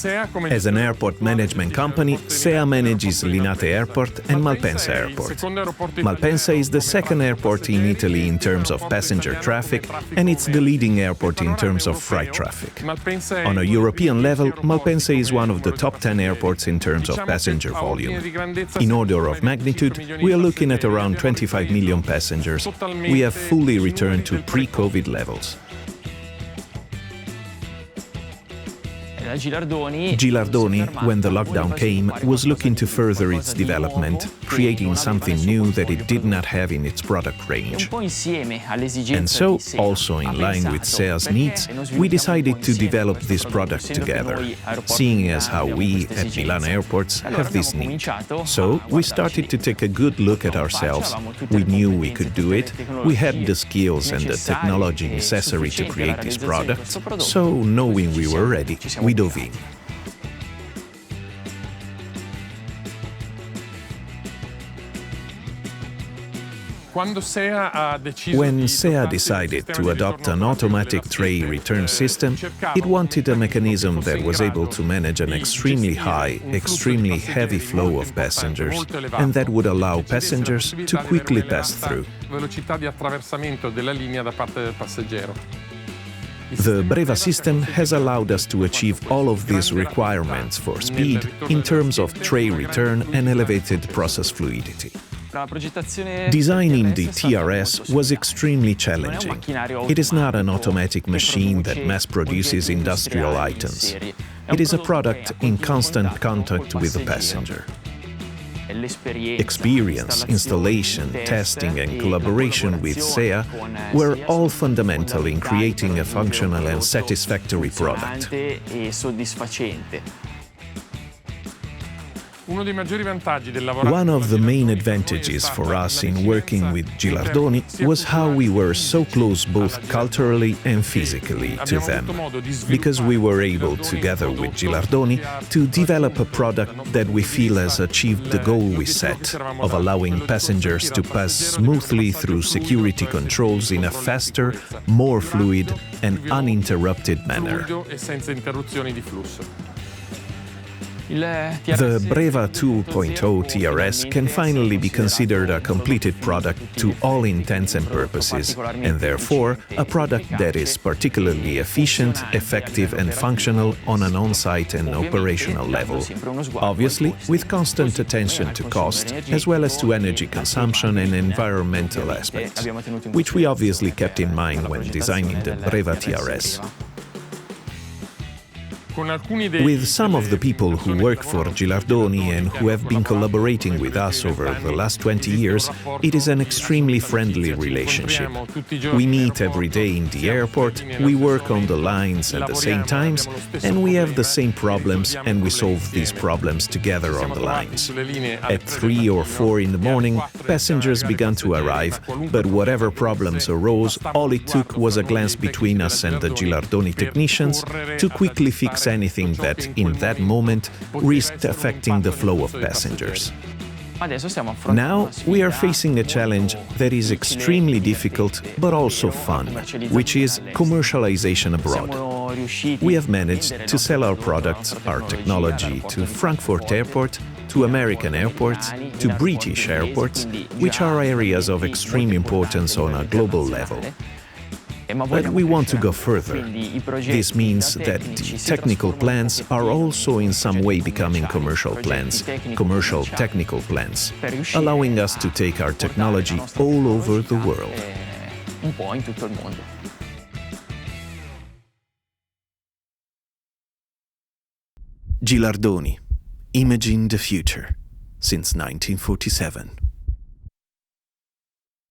As an airport management company, SEA manages Linate Airport and Malpensa Airport. Malpensa is the second airport in Italy in terms of passenger traffic, and it's the leading airport in terms of freight traffic. On a European level, Malpensa is one of the top 10 airports in terms of passenger volume. In order of magnitude, we are looking at around 25 million passengers. We have fully returned to pre-COVID levels. Gilardoni, when the lockdown came, was looking to further its development, creating something new that it did not have in its product range. And so, also in line with SEA's needs, we decided to develop this product together, seeing as how we, at Milan airports, have this need. So, we started to take a good look at ourselves. We knew we could do it, we had the skills and the technology necessary to create this product, so knowing we were ready, we dove in. When SEA decided to adopt an automatic tray return system, it wanted a mechanism that was able to manage an extremely high, extremely heavy flow of passengers, and that would allow passengers to quickly pass through. The Breva system has allowed us to achieve all of these requirements for speed in terms of tray return and elevated process fluidity. Designing the TRS was extremely challenging. It is not an automatic machine that mass produces industrial items. It is a product in constant contact with the passenger. Experience, installation, testing and collaboration with SEA were all fundamental in creating a functional and satisfactory product. One of the main advantages for us in working with Gilardoni was how we were so close both culturally and physically to them, because we were able, together with Gilardoni, to develop a product that we feel has achieved the goal we set of allowing passengers to pass smoothly through security controls in a faster, more fluid and uninterrupted manner. The Breva 2.0 TRS can finally be considered a completed product to all intents and purposes, and therefore a product that is particularly efficient, effective and functional on an on-site and operational level. Obviously, with constant attention to cost, as well as to energy consumption and environmental aspects, which we obviously kept in mind when designing the Breva TRS. With some of the people who work for Gilardoni and who have been collaborating with us over the last 20 years, it is an extremely friendly relationship. We meet every day in the airport, we work on the lines at the same times, and we have the same problems and we solve these problems together on the lines. At 3 or 4 in the morning, passengers began to arrive, but whatever problems arose, all it took was a glance between us and the Gilardoni technicians to quickly fix anything that, in that moment, risked affecting the flow of passengers. Now we are facing a challenge that is extremely difficult but also fun, which is commercialization abroad. We have managed to sell our products, our technology, to Frankfurt Airport, to American airports, to British airports, which are areas of extreme importance on a global level. But we want to go further. This means that the technical plans are also in some way becoming commercial plans, commercial technical plans, allowing us to take our technology all over the world. Gilardoni, imaging the future since 1947.